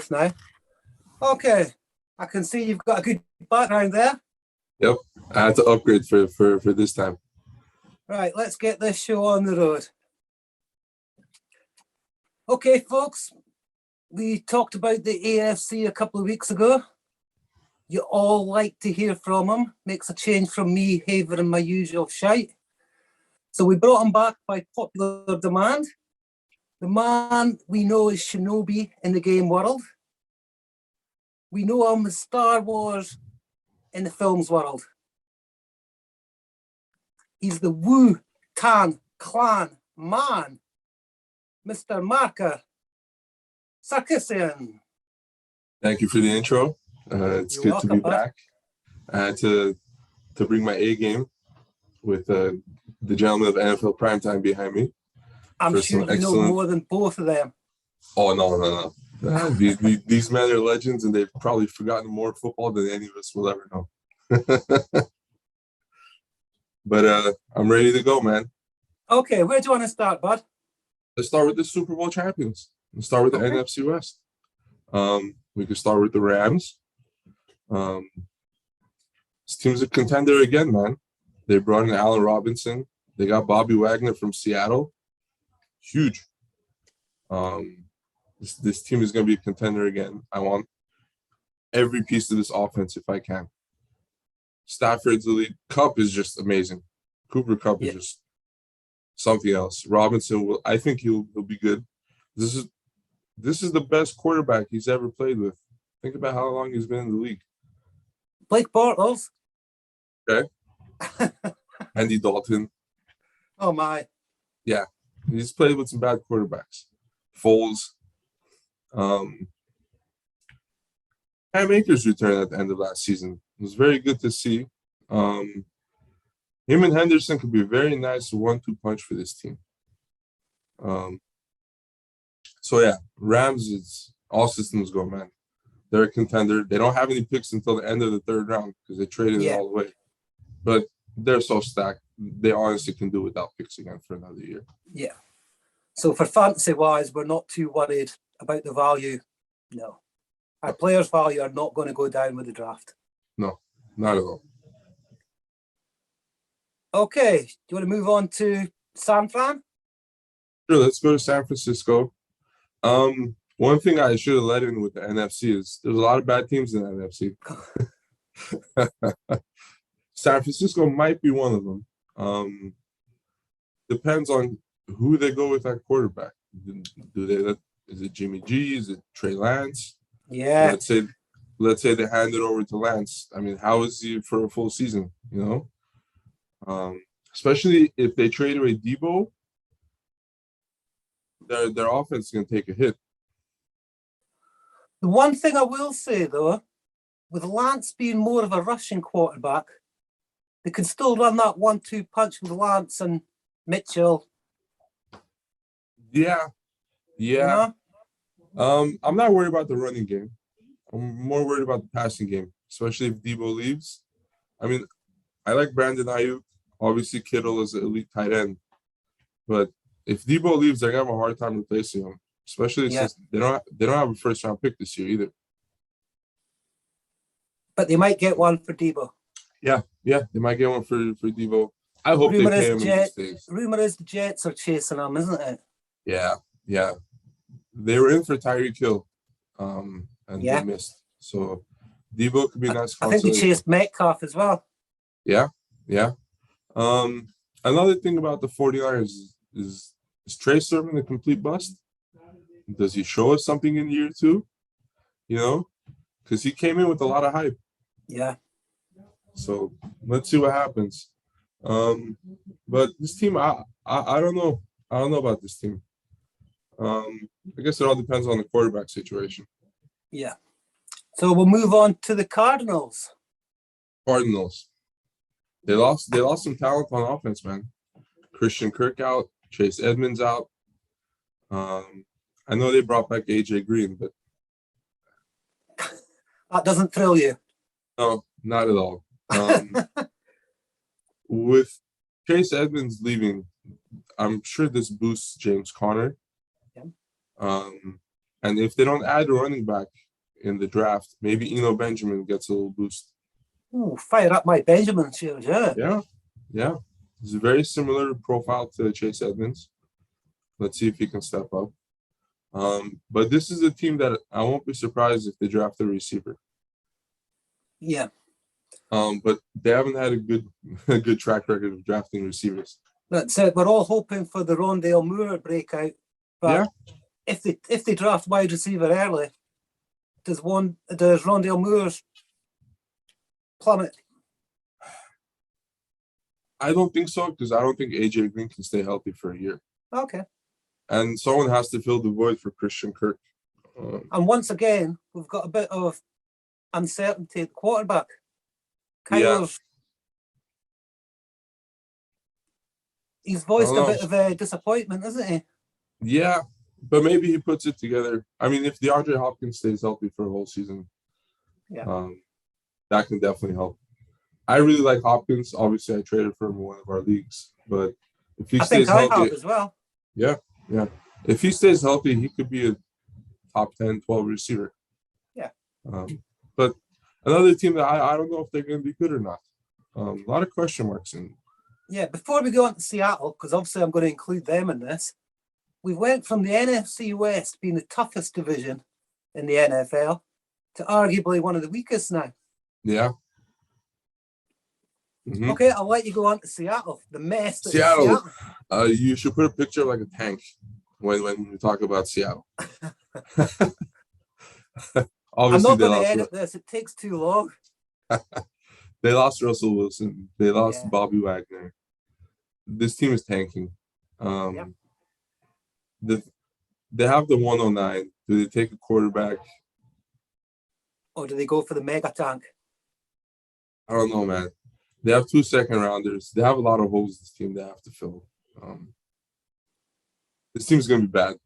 now. Okay, I can see you've got a good background there. Yep, I had to upgrade for this time. Right, let's get this show on the road. Okay, folks, we talked about the AFC a couple of weeks ago. You all like to hear from him. Makes a change from me havering my usual shite. So we brought him back by popular demand. The man we know is Shinobi in the game world. We know him as Star Wars in the films world. He's the Wu-Tang Clan man, Mr. Markar. Sarkisian. Thank you for the intro. It's You're good welcome, to be bud. back. I had to bring my A game with the gentleman of NFL Primetime behind me. I'm for sure some you know excellent- more than both of them. Oh, no. These men are legends, and they've probably forgotten more football than any of us will ever know. But I'm ready to go, man. Okay, where do you want to start, bud? Let's start with the Super Bowl champions. Let's start with the Okay. NFC West. We could start with the Rams. This team's a contender again, man. They brought in Allen Robinson. They got Bobby Wagner from Seattle. Huge. This team is going to be a contender again. I want every piece of this offense if I can. Stafford's elite. Cup is just amazing. Cooper Cup is just something else. Robinson I think he'll be good. This is the best quarterback he's ever played with. Think about how long he's been in the league. Blake Bortles. Okay. Andy Dalton. Oh my. Yeah. He's played with some bad quarterbacks. Foles. Cam Akers returned at the end of last season. It was very good to see. Him and Henderson could be a very nice 1-2 punch for this team. So yeah, Rams is all systems go, man. They're a contender. They don't have any picks until the end of the third round because they traded it all the way. But they're so stacked. They honestly can do without picks again for another year. Yeah. So for fantasy-wise, we're not too worried about the value. No. Our players' value are not going to go down with the draft. No, not at all. Okay. Do you want to move on to San Fran? Sure, let's go to San Francisco. One thing I should have let in with the NFC is there's a lot of bad teams in the NFC. San Francisco might be one of them. Depends on who they go with at quarterback. Is it Jimmy G? Is it Trey Lance? Yeah. Let's say they hand it over to Lance. I mean, how is he for a full season? You know, especially if they trade away Debo, their offense is going to take a hit. The one thing I will say, though, with Lance being more of a rushing quarterback, they can still run that 1-2 punch with Lance and Mitchell. Yeah. You know? I'm not worried about the running game. I'm more worried about the passing game, especially if Debo leaves. I mean, I like Brandon Ayuk. Obviously, Kittle is an elite tight end. But if Debo leaves, they're going to have a hard time replacing him, especially since they don't have a first-round pick this year either. But they might get one for Debo. Yeah, they might get one for Debo. I hope they pay him in stays. Rumor is the Jets are chasing him, isn't it? Yeah. They were in for Tyreek Hill, and they missed. So Debo could be a nice consolation. I think they chased Metcalf as well. Yeah. Another thing about the 49ers is Trey Sermon a complete bust? Does he show us something in year 2? You know, because he came in with a lot of hype. Yeah. So let's see what happens. But this team, I don't know. I don't know about this team. I guess it all depends on the quarterback situation. Yeah. So we'll move on to the Cardinals. They lost some talent on offense, man. Christian Kirk out, Chase Edmonds out. I know they brought back AJ Green, but that doesn't thrill you. No, not at all. With Chase Edmonds leaving, I'm sure this boosts James Conner. Yeah. And if they don't add a running back in the draft, maybe Eno Benjamin gets a little boost. Ooh, fire up my Benjamin shares, yeah. Yeah. He's a very similar profile to Chase Edmonds. Let's see if he can step up. But this is a team that I won't be surprised if they draft a receiver. Yeah. But they haven't had a good track record of drafting receivers. That's it. We're all hoping for the Rondale Moore breakout. But if they draft wide receiver early, does Rondale Moore's plummet? I don't think so, because I don't think AJ Green can stay healthy for a year. Okay. And someone has to fill the void for Christian Kirk. And once again, we've got a bit of uncertainty at quarterback. He's voiced a bit of disappointment, isn't he? Yeah, but maybe he puts it together. I mean, if DeAndre Hopkins stays healthy for a whole season, that can definitely help. I really like Hopkins. Obviously, I traded for him in one of our leagues, but if he stays healthy, I have as well. Yeah. If he stays healthy, he could be a top 10, 12 receiver. Yeah. But another team that I don't know if they're going to be good or not. A lot of question marks in. Yeah, before we go on to Seattle, because obviously I'm going to include them in this, we went from the NFC West being the toughest division in the NFL to arguably one of the weakest now. Yeah. Mm-hmm. Okay, I'll let you go on to Seattle. The mess that Seattle. You should put a picture of like a tank when we talk about Seattle. I'm not going to edit this. It takes too long. They lost Russell Wilson. They lost Bobby Wagner. This team is tanking. They have the 109. Do they take a quarterback? Or do they go for the mega tank? I don't know, man. They have 2 second-rounders. They have a lot of holes, this team, they have to fill. This team's going to be bad.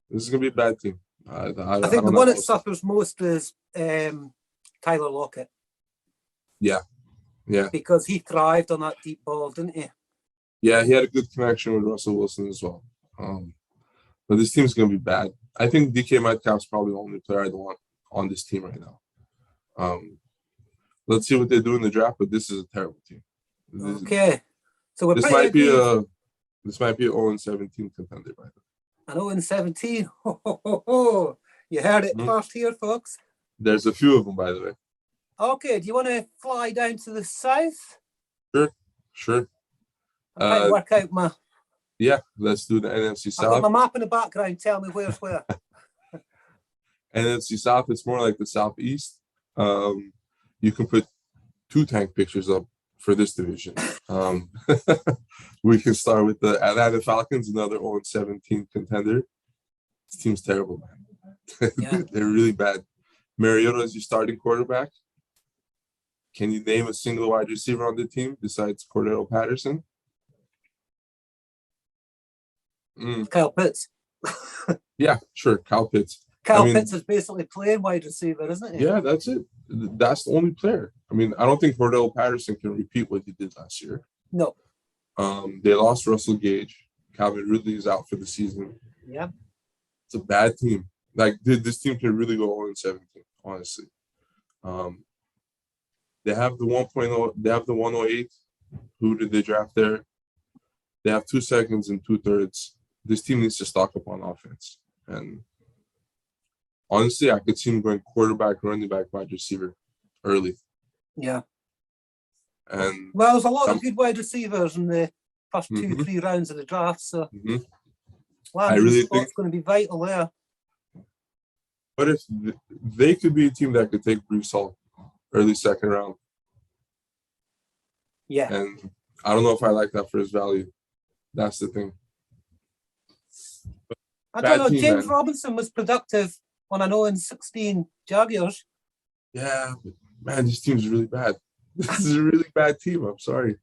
This is going to be a bad team. I think the one that suffers most is Tyler Lockett. Yeah. Because he thrived on that deep ball, didn't he? Yeah, he had a good connection with Russell Wilson as well. But this team's going to be bad. I think DK Metcalf's probably the only player I don't want on this team right now. Let's see what they do in the draft, but this is a terrible team. Okay. So this might be an 0-17 contender by the way. An 0-17. You heard it first here, folks. There's a few of them, by the way. Okay, do you want to fly down to the south? Sure. I'm trying to work out my... Yeah, let's do the NFC South. I've got my map in the background. Tell me where's where. NFC South, it's more like the Southeast. You can put 2 tank pictures up for this division. We can start with the Atlanta Falcons, another 0-17 contender. This team's terrible, man. Yeah. They're really bad. Mariota is your starting quarterback. Can you name a single wide receiver on the team besides Cordero Patterson? Kyle Pitts. Yeah, sure. Kyle Pitts. Pitts is basically playing wide receiver, isn't he? Yeah, that's it. That's the only player. I mean, I don't think Cordell Patterson can repeat what he did last year. No. They lost Russell Gage. Calvin Ridley is out for the season. Yeah. It's a bad team. Like, this team can really go 0-17, honestly. They have the 1.0. They have the 108. Who did they draft there? They have 2 seconds and 2/3. This team needs to stock up on offense. And honestly, I could see him going quarterback, running back, wide receiver early. Yeah. And there's a lot of good wide receivers in the first 2-3 rounds of the draft. So I really think it's going to be vital there. But if they could be a team that could take Brees Hall early second round. Yeah. And I don't know if I like that for his value. That's the thing. I don't know. James Robinson was productive on an 0-16 Jaguars. Yeah, but man, this team's really bad. This is a really bad team. I'm sorry.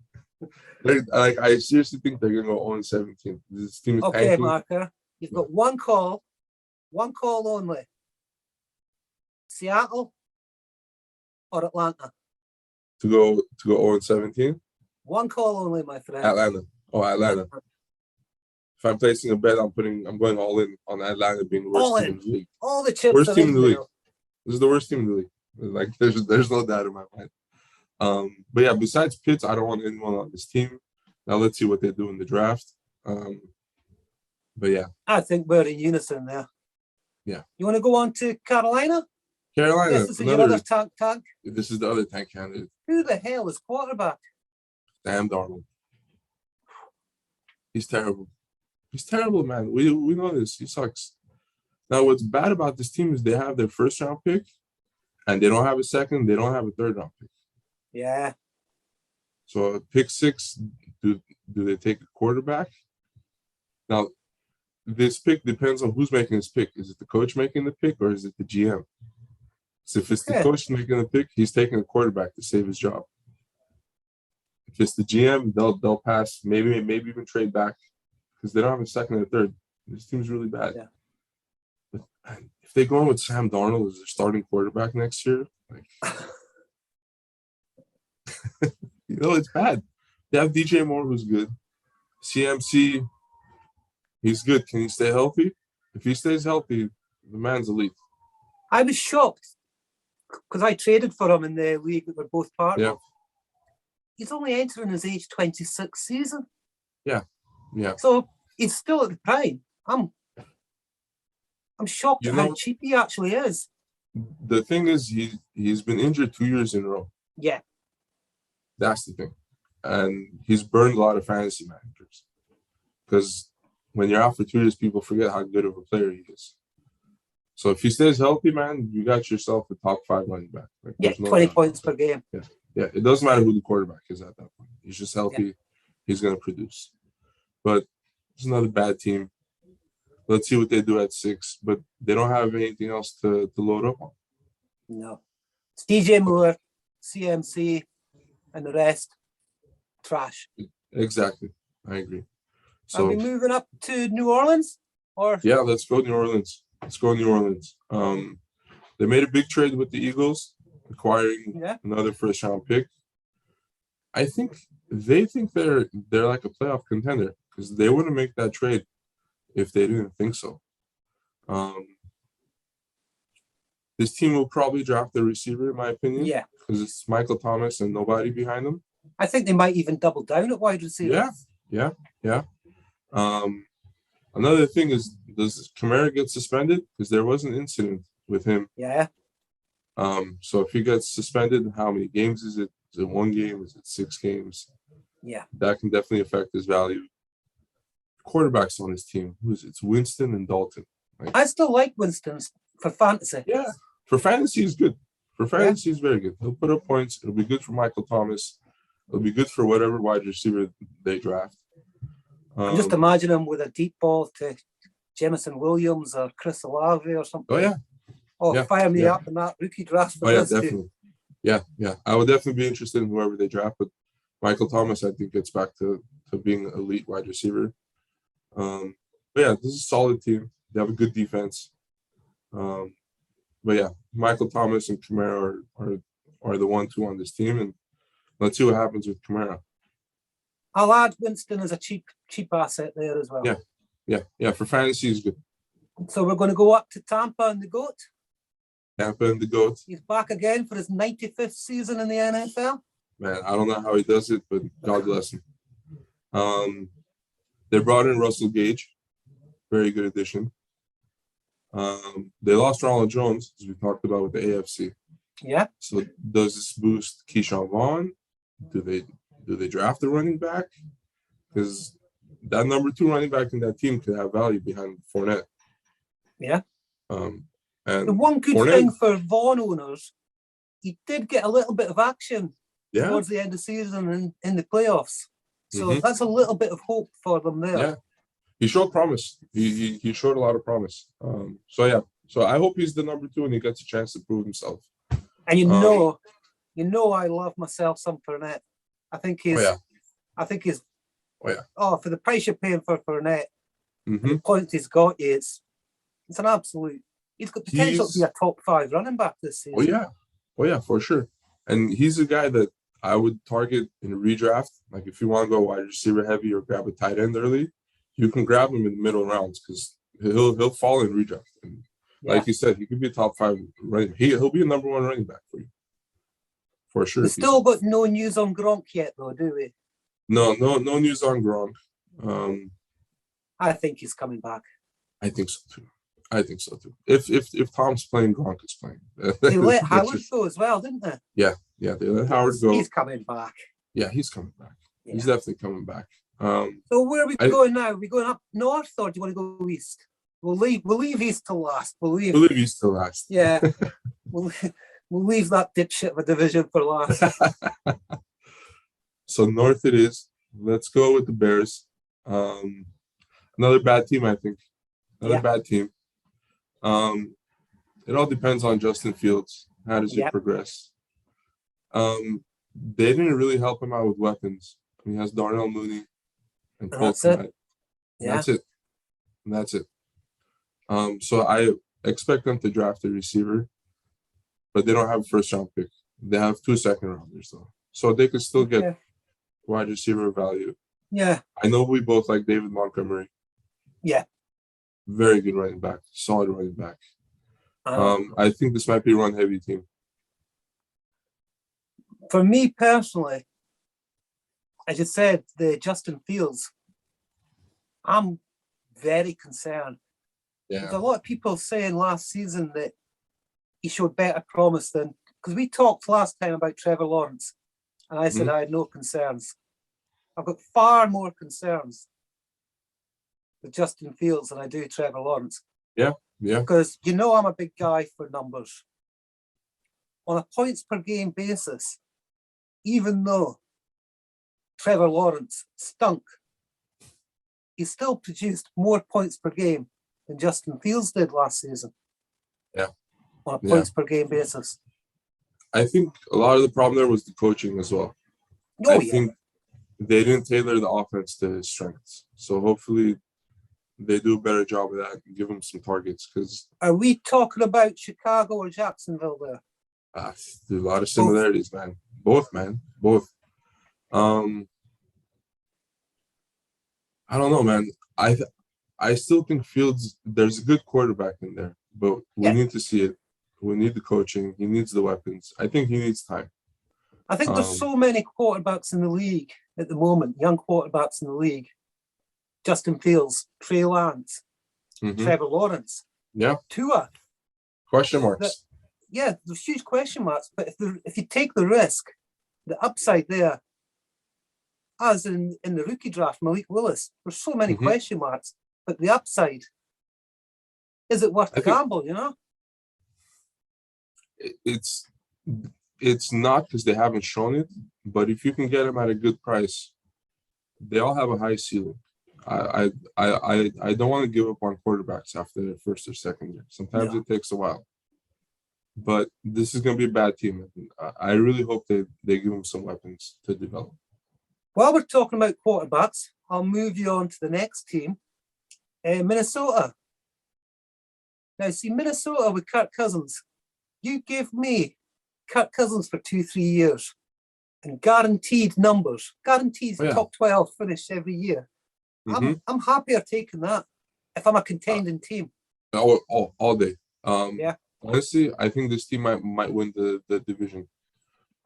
I seriously think they're gonna go 0-17. This team is okay, tanking. Markar. You've got one call only. Seattle or Atlanta? To go 0-17? One call only, my friend. Atlanta. Oh, Atlanta. If I'm placing a bet, I'm going all in on Atlanta being the All worst team in. in the league. All the chips Worst are team in in the league. there. This is the worst team in the league. Like there's no doubt in my mind. But yeah, besides Pitts, I don't want anyone on this team. Now let's see what they do in the draft. But yeah. I think we're in unison there. Yeah. You want to go on to Carolina? Carolina. Yes, this is your other tank. This is the other tank candidate. Who the hell is quarterback? Sam Darnold. He's terrible. He's terrible, man. We know this. He sucks. Now, what's bad about this team is they have their first round pick, and they don't have a second. They don't have a third round pick. Yeah. So pick 6, do they take a quarterback? Now, this pick depends on who's making this pick. Is it the coach making the pick, or is it the GM? So if it's the coach making the pick, he's taking a quarterback to save his job. If it's the GM, they'll pass, maybe even trade back because they don't have a second or third. This team's really bad. Yeah. But if they go in with Sam Darnold as their starting quarterback next year, like it's bad. They have DJ Moore, who's good. CMC, he's good. Can he stay healthy? If he stays healthy, the man's elite. I was shocked because I traded for him in the league that we're both part of. He's only entering his age 26 season. Yeah. So he's still at the prime. I'm shocked at how cheap he actually is. The thing is, he's been injured 2 years in a row. Yeah. That's the thing. And he's burned a lot of fantasy managers. Because when you're out for 2 years, people forget how good of a player he is. So if he stays healthy, man, you got yourself a top 5 running back. Like, 20 points per game. Yeah. It doesn't matter who the quarterback is at that point. He's just healthy. Yeah. He's going to produce. But it's another bad team. Let's see what they do at 6. But they don't have anything else to load up on. No. It's DJ Moore, CMC, and the rest. Trash. Exactly. I agree. So, are we moving up to New Orleans? Yeah, let's go New Orleans. They made a big trade with the Eagles, acquiring another first-round pick. I think they think they're like a playoff contender because they wouldn't make that trade if they didn't think so. This team will probably draft a receiver, in my opinion. Yeah, because it's Michael Thomas and nobody behind them. I think they might even double down at wide receiver. Yeah. Another thing is, does Kamara get suspended? Because there was an incident with him. Yeah. So if he gets suspended, how many games is it? Is it 1 game? Is it 6 games? Yeah. That can definitely affect his value. Quarterbacks on his team. Who is it? It's Winston and Dalton. I still like Winston for fantasy. Yeah. For fantasy, he's good. For fantasy, he's very good. He'll put up points. It'll be good for Michael Thomas. It'll be good for whatever wide receiver they draft. Just imagine him with a deep ball to Jamison Williams or Chris Olave or something. Oh, yeah. Fire me up in that rookie draft. Definitely. Yeah. I would definitely be interested in whoever they draft, but Michael Thomas, I think, gets back to being an elite wide receiver. But yeah, this is a solid team. They have a good defense. But yeah, Michael Thomas and Kamara are the 1-2 on this team, and let's see what happens with Kamara. I'll add Winston as a cheap asset there as well. Yeah. For fantasy, he's good. So we're going to go up to Tampa and the GOAT. He's back again for his 95th season in the NFL. Man, I don't know how he does it, but God bless him. They brought in Russell Gage. Very good addition. They lost Ronald Jones, as we talked about with the AFC. Yeah. So does this boost Keyshawn Vaughn? Do they draft a running back? Because that number 2 running back in that team could have value behind Fournette. Yeah. And the one good thing for Vaughn owners, he did get a little bit of action towards the end of the season and in the playoffs. So that's a little bit of hope for them there. Yeah. He showed promise. He showed a lot of promise. So I hope he's the number 2 and he gets a chance to prove himself. And you know I love myself some Fournette. I think he's for the price you're paying for Fournette, the points he's got, it's an absolute. He's got potential to be a top 5 running back this season. Oh yeah, for sure. And he's a guy that I would target in a redraft. Like if you want to go wide receiver heavy or grab a tight end early, you can grab him in the middle rounds because he'll fall in redraft. And like you said, he could be a top 5 running. He'll be a number 1 running back for you. For sure. We still got no news on Gronk yet, though, do we? No news on Gronk. I think he's coming back. I think so too. If Tom's playing, Gronk is playing. They let Howard go as well, didn't they? Yeah, they let Howard go. He's coming back. Yeah, he's coming back. Yeah. He's definitely coming back. So where are we going now? Are we going up north or do you want to go east? We'll leave east till last. We'll leave east till last. Yeah. we'll leave that dipshit of a division for last. So north it is. Let's go with the Bears. Another bad team, I think. Bad team. It all depends on Justin Fields. How does he progress? They didn't really help him out with weapons. He has Darnell Mooney and Cole Kmet. That's it. So I expect them to draft a receiver, but they don't have a first-round pick. They have 2 second-rounders, though. So they could still get wide receiver value. Yeah. I know we both like David Montgomery. Yeah. Very good running back. Solid running back. I think this might be a run-heavy team. For me personally, as you said, the Justin Fields, I'm very concerned. Yeah. There's a lot of people saying last season that he showed better promise than, because we talked last time about Trevor Lawrence, and I said I had no concerns. I've got far more concerns with Justin Fields than I do Trevor Lawrence. Yeah. Because I'm a big guy for numbers. On a points per game basis, even though Trevor Lawrence stunk, he still produced more points per game than Justin Fields did last season. Yeah. On a points per game basis. I think a lot of the problem there was the coaching as well. I think they didn't tailor the offense to his strengths. So hopefully they do a better job of that and give him some targets. Because are we talking about Chicago or Jacksonville there? There's a lot of similarities, man. Both. I don't know, man. I still think Fields, there's a good quarterback in there, but we need to see it. We need the coaching. He needs the weapons. I think he needs time. I think there's so many quarterbacks in the league at the moment, young quarterbacks in the league. Justin Fields, Trey Lance, Trevor Lawrence, Tua. Question marks. There's huge question marks. But if you take the risk, the upside there, as in the rookie draft, Malik Willis, there's so many question marks. But the upside, is it worth the gamble? It's not because they haven't shown it, but if you can get them at a good price, they all have a high ceiling. I don't want to give up on quarterbacks after their first or second year. Sometimes it takes a while. But this is going to be a bad team. I really hope they give them some weapons to develop. While we're talking about quarterbacks, I'll move you on to the next team, Minnesota. Now, see, Minnesota with Kirk Cousins. You give me Kirk Cousins for 2-3 years and guaranteed numbers, guaranteed top 12 finish every year. I'm happier taking that if I'm a contending team. All day. Honestly, I think this team might win the division.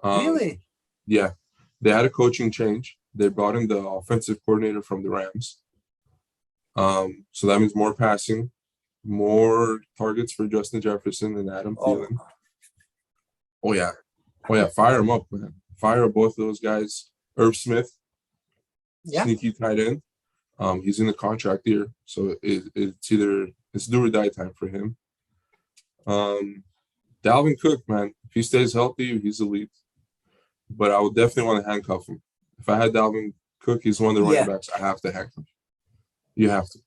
Really? Yeah. They had a coaching change. They brought in the offensive coordinator from the Rams. So that means more passing, more targets for Justin Jefferson and Adam Thielen. Oh yeah. Fire them up, man. Fire up both of those guys. Irv Smith, sneaky tight end. He's in the contract year, so it's do or die time for him. Dalvin Cook, man, if he stays healthy, he's elite. But I would definitely want to handcuff him. If I had Dalvin Cook, he's one of the running backs. I have to handcuff. You have to.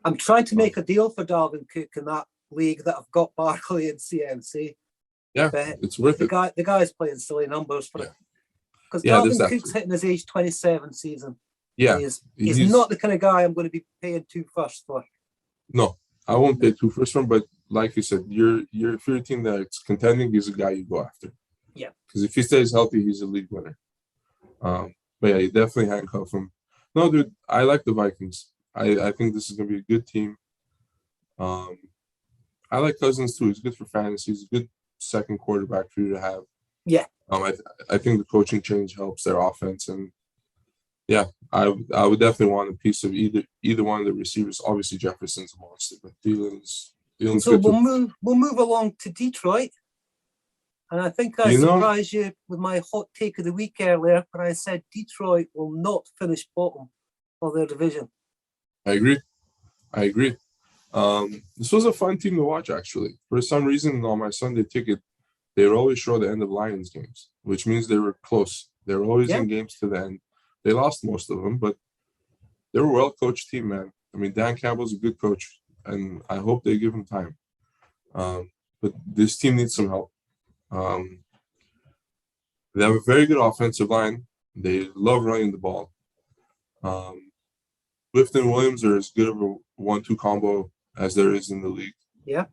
I'm trying to make a deal for Dalvin Cook in that league that I've got Barkley and CMC. Yeah, it's worth it. The guy's playing silly numbers for it. Because Dalvin Cook's hitting his age 27 season. Yeah. He's not the kind of guy I'm going to be paying 2 firsts for. No, I won't pay 2 firsts for him, but like you said, if you're a team that's contending, he's a guy you go after. Yeah. Because if he stays healthy, he's a league winner. But yeah, you definitely handcuff him. No, dude, I like the Vikings. I think this is going to be a good team. I like Cousins too. He's good for fantasy. He's a good second quarterback for you to have. Yeah. I think the coaching change helps their offense, and yeah, I would definitely want a piece of either one of the receivers. Obviously, Jefferson's a monster, but Thielen's So good we'll move along to Detroit, and I think I surprised you with my hot take of the week earlier, but I said Detroit will not finish bottom of their division. I agree. This was a fun team to watch, actually. For some reason, on my Sunday ticket, they would always show the end of Lions games, which means they were close. They were always in games to the end. They lost most of them, but they were a well-coached team, man. I mean, Dan Campbell's a good coach, and I hope they give him time. But this team needs some help. They have a very good offensive line. They love running the ball. Swift and Williams are as good of a 1-2 combo as there is in the league. Yeah.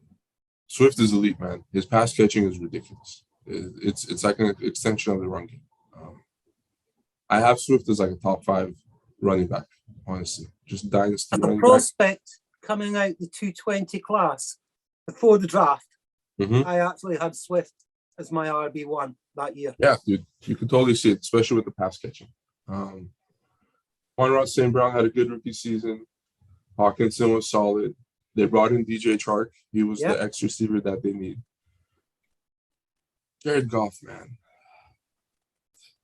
Swift is elite, man. His pass catching is ridiculous. It's like an extension of the run game. I have Swift as like a top 5 running back, honestly. Just dynasty as running a prospect coming out the 220 class before the draft, I actually had Swift as my RB1 that year. Yeah, dude, you can totally see it, especially with the pass catching. Juan Ross St. Brown had a good rookie season. Hawkinson was solid. They brought in DJ Chark. He was the X receiver that they need. Jared Goff, man.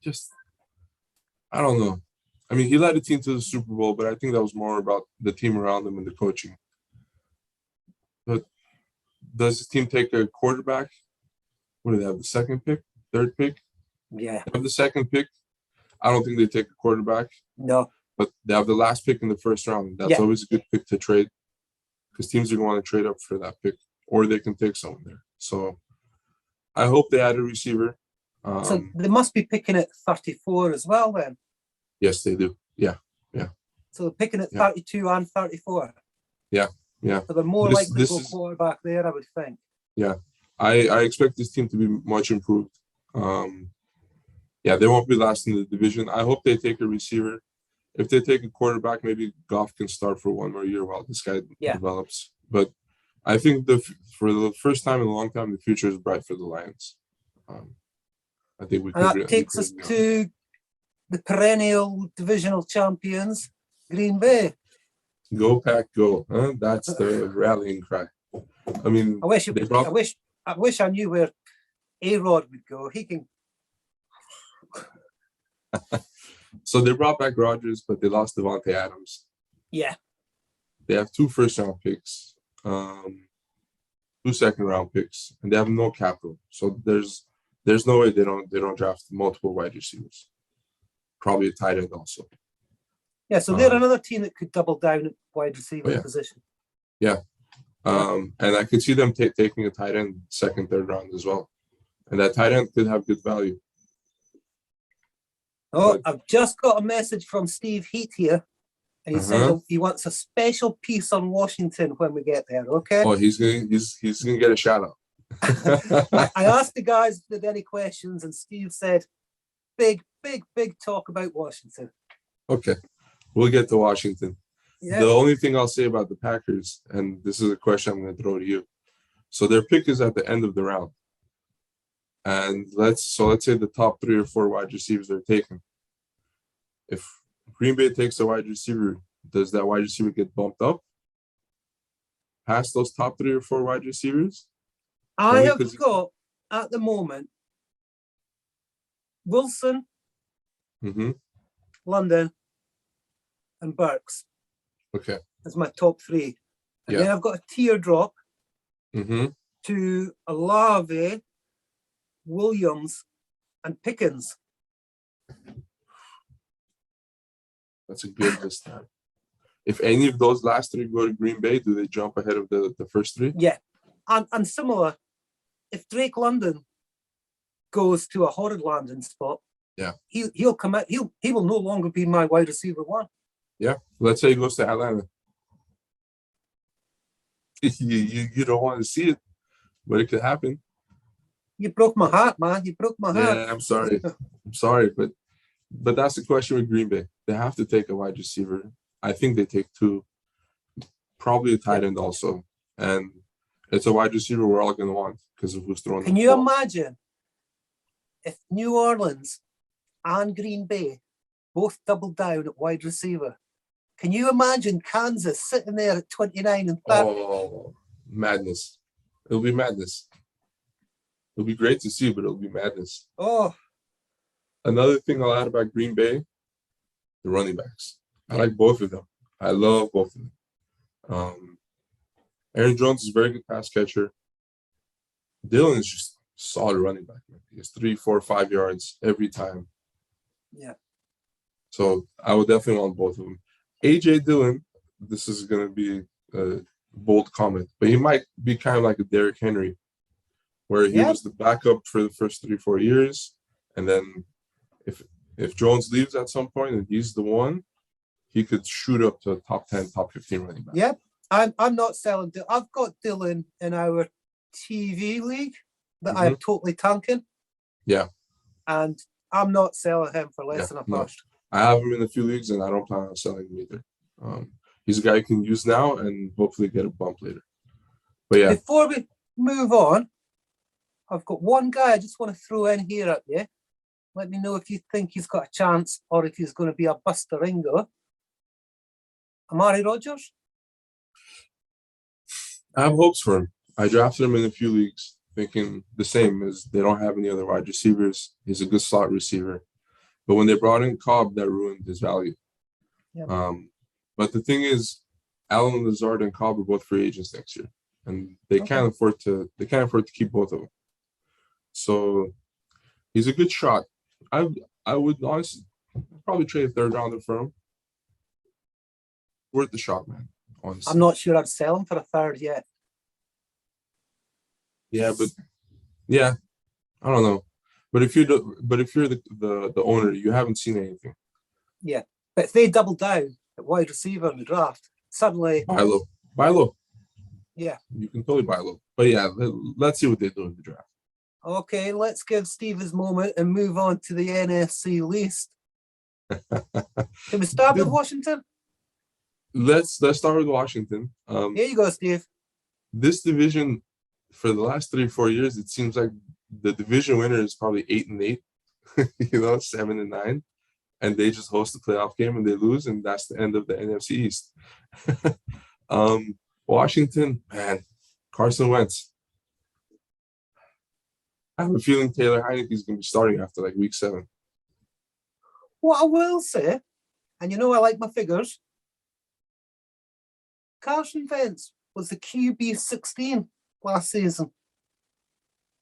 Just, I don't know. I mean, he led the team to the Super Bowl, but I think that was more about the team around him and the coaching. But does the team take a quarterback? What do they have? The second pick? Third pick? Yeah. They have the second pick. I don't think they take a quarterback. No. But they have the last pick in the first round. That's always a good pick to trade because teams are going to want to trade up for that pick, or they can take someone there. So I hope they add a receiver. So they must be picking at 34 as well then. Yes, they do. Yeah. So they're picking at 32 and 34. Yeah. So they're more likely to go quarterback there, I would think. Yeah. I expect this team to be much improved. They won't be last in the division. I hope they take a receiver. If they take a quarterback, maybe Goff can start for one more year while this guy develops. But I think for the first time in a long time, the future is bright for the Lions. I think we can. And that takes us to the perennial divisional champions, Green Bay. Go Pack, go! Huh? That's the rallying cry. I mean, I wish I knew where A-Rod would go. He can. So they brought back Rodgers, but they lost Devontae Adams. Yeah. They have 2 first-round picks, 2 second-round picks, and they have no capital. So there's no way they don't draft multiple wide receivers. Probably a tight end also. Yeah, so they're another team that could double down at wide receiver position. Yeah. And I could see them taking a tight end second, third round as well. And that tight end could have good value. Oh, I've just got a message from Steve Heat here. And he said he wants a special piece on Washington when we get there, okay? Oh, he's gonna get a shout out. I asked the guys if they had any questions, and Steve said, big talk about Washington. Okay. We'll get to Washington. Yeah. The only thing I'll say about the Packers, and this is a question I'm going to throw to you. So their pick is at the end of the round. And let's say the top 3 or 4 wide receivers they're taking. If Green Bay takes a wide receiver, does that wide receiver get bumped up past those top 3 or 4 wide receivers? I have got, at the moment, Wilson, London, and Burks. Okay. That's my top 3. And then I've got a teardrop to Olave, Williams, and Pickens. That's a good list. If any of those last 3 go to Green Bay, do they jump ahead of the first 3? Yeah. And similar, if Drake London goes to a horrid landing spot, he'll come out. He will no longer be my wide receiver 1. Yeah. Let's say he goes to Atlanta. you don't want to see it, but it could happen. You broke my heart, man. You broke my heart. Yeah, I'm sorry. I'm sorry, but that's the question with Green Bay. They have to take a wide receiver. I think they take two, probably a tight end also, and it's a wide receiver we're all going to want because of who's throwing. Can you imagine if New Orleans and Green Bay both doubled down at wide receiver? Can you imagine Kansas sitting there at 29 and 30? Oh, madness. It'll be madness. It'll be great to see, but it'll be madness. Oh. Another thing I'll add about Green Bay, the running backs. I like both of them. I love both of them. Aaron Jones is a very good pass catcher. Dylan is just solid running back. Man. He has 3, 4, 5 yards every time. Yeah. So I would definitely want both of them. AJ Dillon, this is going to be a bold comment, but he might be kind of like a Derrick Henry, where he was the backup for the first 3, 4 years. And then if Jones leaves at some point and he's the one, he could shoot up to top 10, top 15 running back. Yeah, I'm not selling. I've got Dylan in our TV league that I'm totally tanking. Yeah. And I'm not selling him for less than a first. I have him in a few leagues and I don't plan on selling him either. He's a guy you can use now and hopefully get a bump later. But yeah. Before we move on, I've got one guy I just want to throw in here at you. Let me know if you think he's got a chance or if he's going to be a buster-ingo. Amari Rodgers? I have hopes for him. I drafted him in a few leagues thinking the same, as they don't have any other wide receivers. He's a good slot receiver. But when they brought in Cobb, that ruined his value. Yep. But the thing is, Allen Lazard and Cobb are both free agents next year. And they can't afford to keep both of them. So he's a good shot. I would honestly probably trade a third rounder for him. Worth the shot, man. Honestly. I'm not sure I'd sell him for a third yet. Yeah, but I don't know. But if you're the owner, you haven't seen anything. Yeah, but if they double down at wide receiver in the draft, suddenly buy low. Yeah, you can totally buy low. But yeah, let's see what they do in the draft. Okay, let's give Steve his moment and move on to the NFC list. Can we start with Washington? Let's start with Washington. Here you go, Steve. This division, for the last 3 or 4 years, it seems like the division winner is probably 8-8, 7-9, and they just host the playoff game and they lose, and that's the end of the NFC East. Washington, man, Carson Wentz. I have a feeling Taylor Heineke is going to be starting after like week 7. What I will say, and you know I like my figures, Carson Wentz was the QB 16 last season.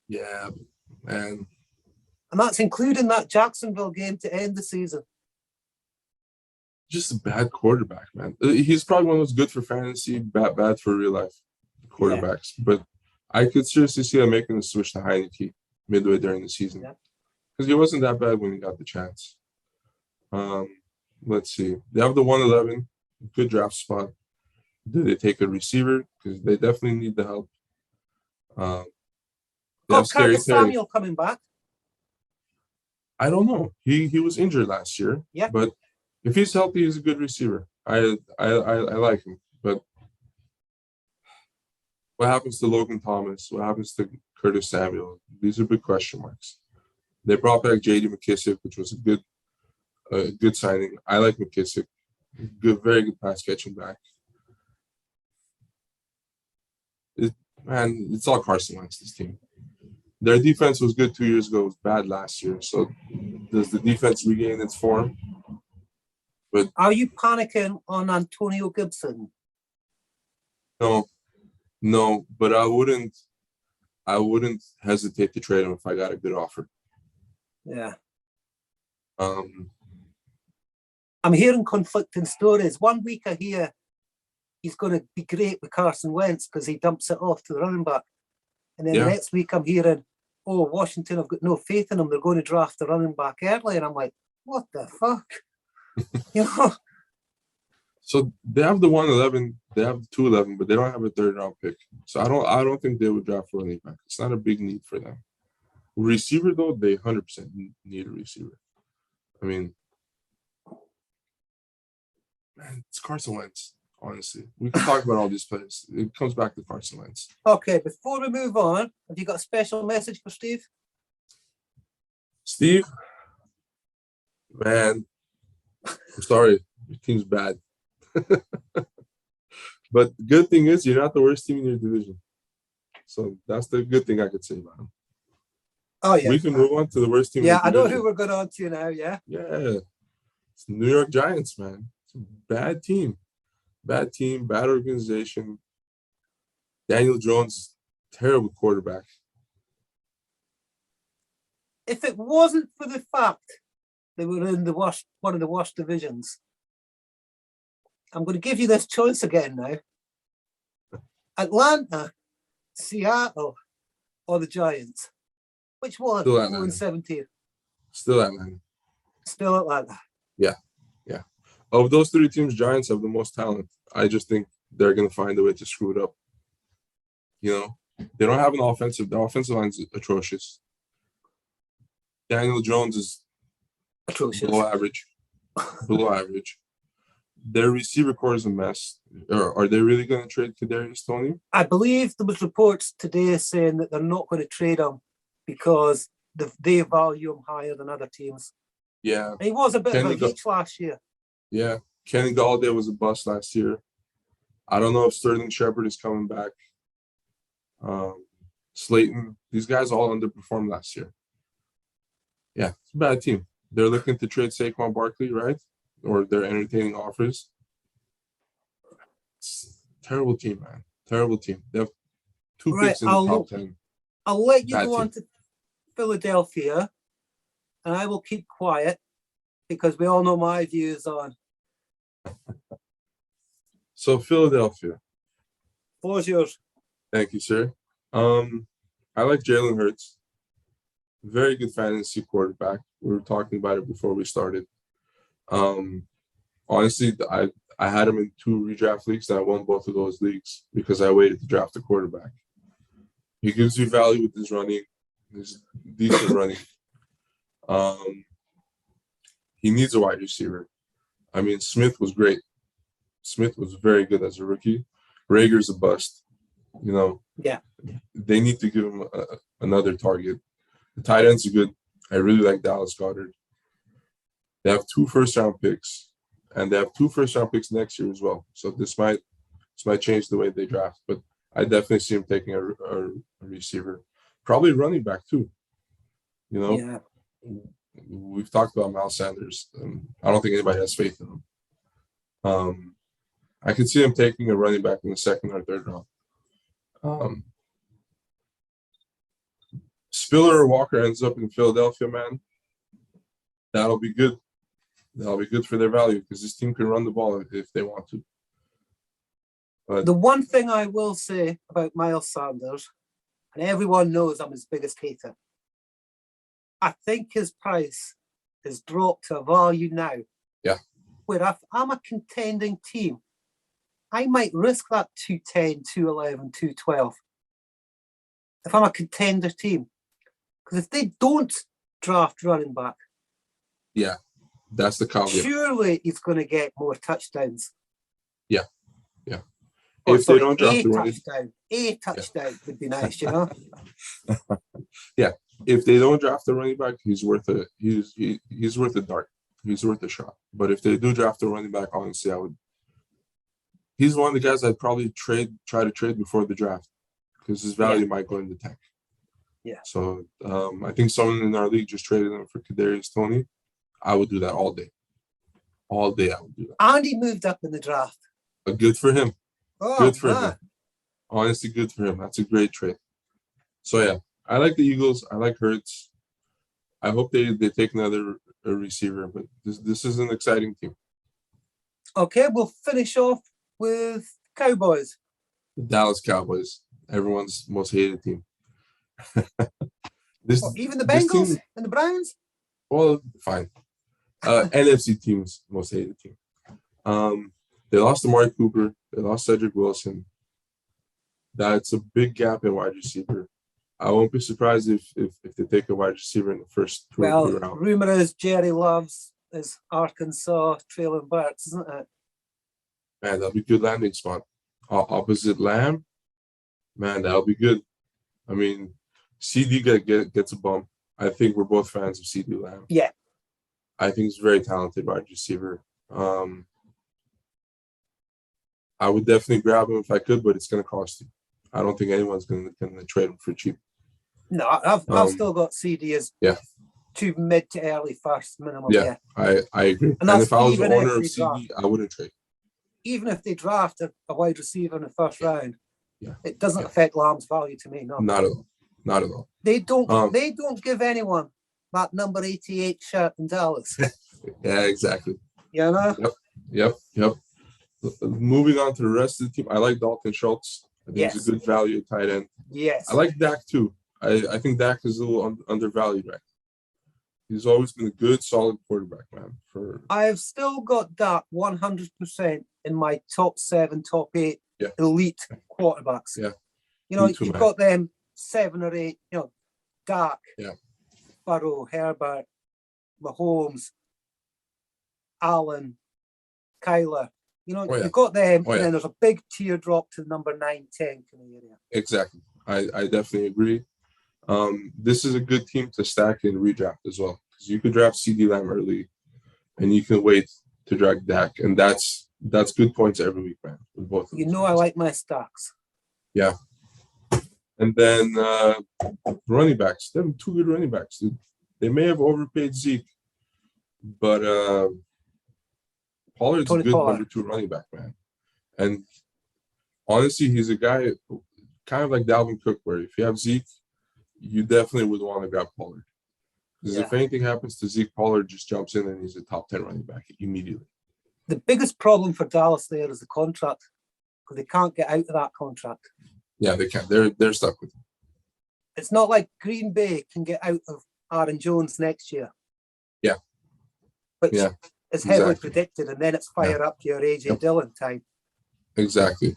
Yeah, man. And that's including that Jacksonville game to end the season. Just a bad quarterback, man. He's probably one of those good for fantasy, bad for real life quarterbacks. Yeah. But I could seriously see him making the switch to Heineke midway during the season. Because he wasn't that bad when he got the chance. Let's see. They have the 111, good draft spot. Do they take a receiver? Because they definitely need the help. Curtis Samuel coming back. I don't know. He was injured last year. Yeah. But if he's healthy, he's a good receiver. I like him. But what happens to Logan Thomas? What happens to Curtis Samuel? These are big question marks. They brought back J.D. McKissick, which was a good signing. I like McKissick. Good, very good pass catching back. It's all Carson Wentz, this team. Their defense was good 2 years ago. It was bad last year. So does the defense regain its form? But are you panicking on Antonio Gibson? No, but I wouldn't hesitate to trade him if I got a good offer. Yeah. I'm hearing conflicting stories. 1 week I hear he's going to be great with Carson Wentz because he dumps it off to the running back. And then the next week I'm hearing, Washington have got no faith in him. They're going to draft the running back early. And I'm like, what the fuck? So they have the 111, they have the 211, but they don't have a third round pick. So I don't think they would draft a running back. It's not a big need for them. Receiver though, they 100% need a receiver. I mean, Man, it's Carson Wentz. Honestly, we can talk about all these players. It comes back to Carson Wentz. Okay, before we move on, have you got a special message for Steve? Steve, man, I'm sorry, your team's bad. But the good thing is you're not the worst team in your division. So that's the good thing I could say about him. Oh, yeah. We can move on to the worst team. Yeah, in I the know division. who we're going on to now, yeah. Yeah, it's New York Giants, man. It's a bad team. Bad team, bad organization. Daniel Jones, terrible quarterback. If it wasn't for the fact they were in the worst, one of the worst divisions, I'm going to give you this choice again now. Atlanta, Seattle, or the Giants? Which one? Still 4 Atlanta. and 17. Still Atlanta. Still Atlanta. Yeah. Of those three teams, Giants have the most talent. I just think they're going to find a way to screw it up. You know, they don't have an offensive. The offensive line's atrocious. Daniel Jones is Atrocious. below average. Below average. Their receiver core is a mess. Are they really going to trade Kadarius Toney? I believe there was reports today saying that they're not going to trade him because they value him higher than other teams. Yeah. And he was a bit of a reach last year. Yeah. Kenny Galladay was a bust last year. I don't know if Sterling Shepard is coming back. Slayton, these guys all underperformed last year. Yeah, it's a bad team. They're looking to trade Saquon Barkley, right? Or they're entertaining offers. It's a terrible team, man. Terrible team. They have two picks in the top 10. I'll let you Bad go on to Philadelphia, and I will keep quiet because we all know my views on. So Philadelphia. What's yours? Thank you, sir. I like Jalen Hurts. Very good fantasy quarterback. We were talking about it before we started. Honestly, I had him in 2 redraft leagues, and I won both of those leagues because I waited to draft a quarterback. He gives you value with his running, his decent running. He needs a wide receiver. I mean, Smith was great. Smith was very good as a rookie. Rager's a bust. You know, Yeah. They need to give him another target. The tight ends are good. I really like Dallas Goedert. They have 2 first-round picks, and they have 2 first-round picks next year as well. So this might change the way they draft. But I definitely see him taking a receiver, probably running back too. You know, Yeah. We've talked about Miles Sanders. I don't think anybody has faith in him. I could see him taking a running back in the 2nd or 3rd round. Spiller or Walker ends up in Philadelphia, man. That'll be good. That'll be good for their value because this team can run the ball if they want to. But the one thing I will say about Miles Sanders, and everyone knows I'm his biggest hater, I think his price has dropped to a value now. Yeah. Where if I'm a contending team, I might risk that 210, 211, 212. If I'm a contender team. Because if they don't draft running back, yeah, that's the caveat. Surely he's going to get more touchdowns. Yeah. If they don't draft a touchdown would be nice, you know. Yeah, if they don't draft the running back, he's worth a he's worth a dart. He's worth a shot. But if they do draft a running back, honestly, I would. He's one of the guys I'd probably try to trade before the draft because his value might go in the tank. Yeah. So I think someone in our league just traded him for Kadarius Toney. I would do that all day. All day I would do that. And he moved up in the draft. But good for him. Oh, good for man. him. Honestly, good for him. That's a great trade. So yeah, I like the Eagles. I like Hurts. I hope they take another receiver, but this is an exciting team. Okay, we'll finish off with Cowboys. The Dallas Cowboys, everyone's most hated team. Even the Bengals team, and the Browns? Well, fine. NFC team's most hated team. They lost Amari Cooper. They lost Cedric Wilson. That's a big gap in wide receiver. I won't be surprised if they take a wide receiver in the first 2 or 3 rounds. Rumor is Jerry loves his Arkansas Traylon Burks, isn't it? Man, that'll be a good landing spot. Opposite Lamb, man, that'll be good. I mean, CD gets a bump. I think we're both fans of CD Lamb. Yeah. I think he's a very talented wide receiver. I would definitely grab him if I could, but it's going to cost you. I don't think anyone's going to trade him for cheap. No, I've still got CD as two mid to early first minimum. Yeah. I agree. And if I was the owner of CD, I wouldn't trade. Even if they draft a wide receiver in the first round, it doesn't affect Lamb's value to me. No, not at all. Not at all. They don't give anyone that number 88 shirt in Dallas. Yeah, exactly. You know? Yep. Moving on to the rest of the team, I like Dalton Schultz. I think he's a good value at tight end. Yes. I like Dak too. I think Dak is a little undervalued right now. He's always been a good, solid quarterback, man. I've still got Dak 100% in my top 7, top 8 elite quarterbacks. Yeah. You know, you've got them 7 or 8, you know, Dak, Burrow, Herbert, Mahomes, Allen, Kyler. You know, you've got them, and then there's a big teardrop to number 9, 10 in the area. Exactly. I definitely agree. This is a good team to stack in redraft as well, because you could draft CD Lamb early, and you can wait to drag Dak, and that's good points every week, man. With both. You know, I like my stacks. Yeah. And then running backs. They have 2 good running backs, dude. They may have overpaid Zeke, but Pollard's a good number 2 running back, man. And honestly, he's a guy kind of like Dalvin Cook, where if you have Zeke, you definitely would want to grab Pollard. Because if anything happens to Zeke, Pollard just jumps in and he's a top 10 running back immediately. The biggest problem for Dallas there is the contract, because they can't get out of that contract. Yeah, they can't. They're stuck with him. It's not like Green Bay can get out of Aaron Jones next year. Yeah. Which is heavily predicted, and then it's fire up your AJ Dillon time. Exactly.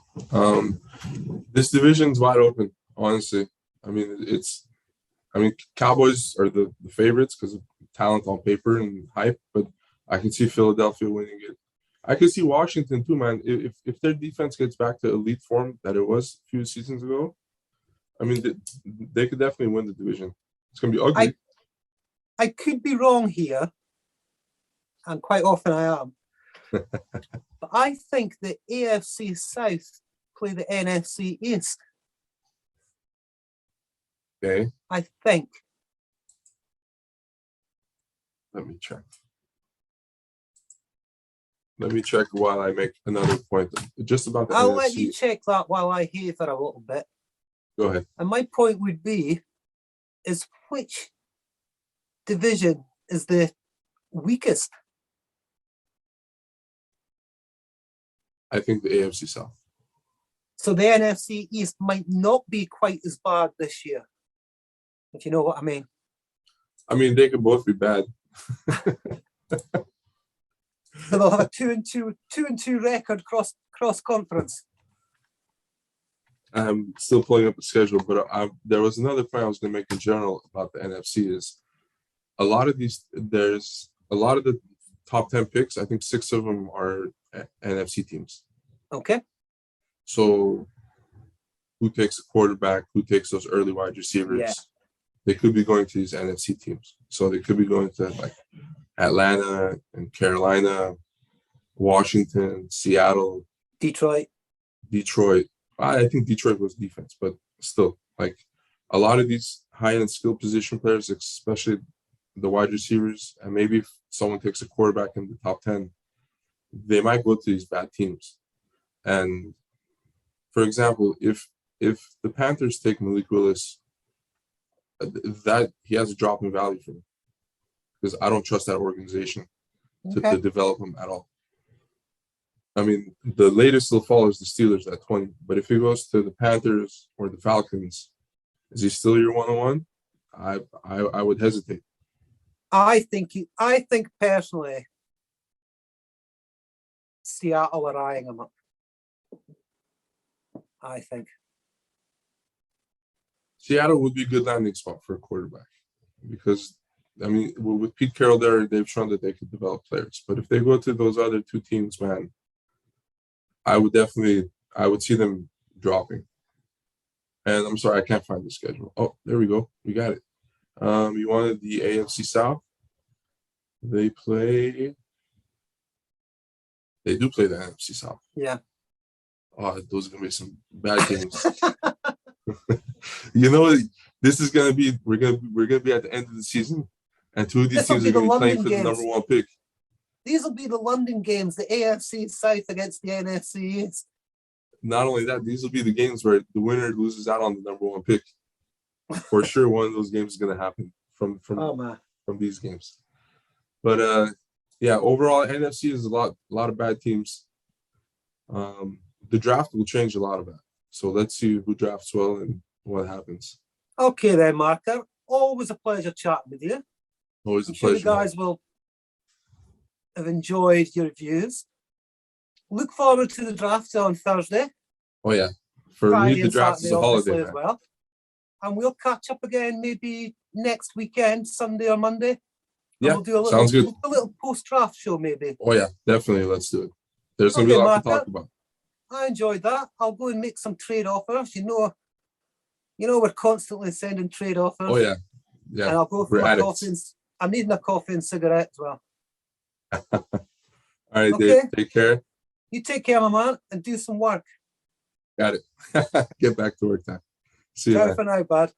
This division's wide open, honestly. I mean, Cowboys are the favorites because of talent on paper and hype, but I can see Philadelphia winning it. I could see Washington too, man. If their defense gets back to elite form that it was a few seasons ago, I mean, they could definitely win the division. It's going to be ugly. I could be wrong here, and quite often I am. But I think the AFC South play the NFC East. Okay. I think. Let me check while I make another point. Just about the I'll NFC. let you check that while I haver a little bit. Go ahead. And my point would be, is which division is the weakest? I think the AFC South. So the NFC East might not be quite as bad this year, if you know what I mean. I mean, they could both be bad. So they'll have a 2-2 record cross conference. I'm still pulling up the schedule, but there was another point I was going to make in general about the NFC is a lot of the top 10 picks. I think 6 of them are NFC teams. Okay. So who takes a quarterback? Who takes those early wide receivers? Yeah. They could be going to these NFC teams. So they could be going to like Atlanta and Carolina, Washington, Seattle, Detroit. I think Detroit was defense, but still, like a lot of these high-end skill position players, especially the wide receivers, and maybe if someone takes a quarterback in the top 10, they might go to these bad teams. And for example, if the Panthers take Malik Willis, that he has a drop in value for me because I don't trust that organization to develop him at all. I mean, the latest he'll fall is the Steelers at 20. But if he goes to the Panthers or the Falcons, is he still your 101? I would hesitate. I think personally, Seattle are eyeing him up. I think Seattle would be a good landing spot for a quarterback because, I mean, with Pete Carroll there, they've shown that they could develop players. But if they go to those other 2 teams, man, I would see them dropping. And I'm sorry, I can't find the schedule. Oh, there we go. We got it. You wanted the AFC South? They do play the NFC South. Yeah. Oh, those are gonna be some bad games. You know, this is gonna be we're gonna be at the end of the season, and two of these This'll teams be are gonna the be playing London for the number games. one pick. These will be the London games, the AFC South against the NFC East. Not only that, these will be the games where the winner loses out on the number one pick. For sure, one of those games is gonna happen from these games. But yeah, overall NFC is a lot of bad teams. The draft will change a lot of that. So let's see who drafts well and what happens. Okay then, Markar. Always a pleasure chatting with you. Always a I'm sure pleasure. the guys will have enjoyed your views. Look forward to the draft on Thursday. Oh yeah, for Friday me the and draft Saturday, is a holiday, obviously, man. as well. And we'll catch up again maybe next weekend, Sunday or Monday. Yeah, we'll do sounds good. A little post-draft show maybe. Oh yeah, definitely. Let's do it. There's gonna be a lot to talk about. I enjoyed that. I'll go and make some trade offers. You know, we're constantly sending trade offers. Oh yeah, yeah. And I'll go for We're my addicts. coffee. I'm needing a coffee and cigarette as well. All right, Okay. Dave. Take care. You take care, my man, and do some work. Got it. Get back to work time. See you. Ciao for now, bud.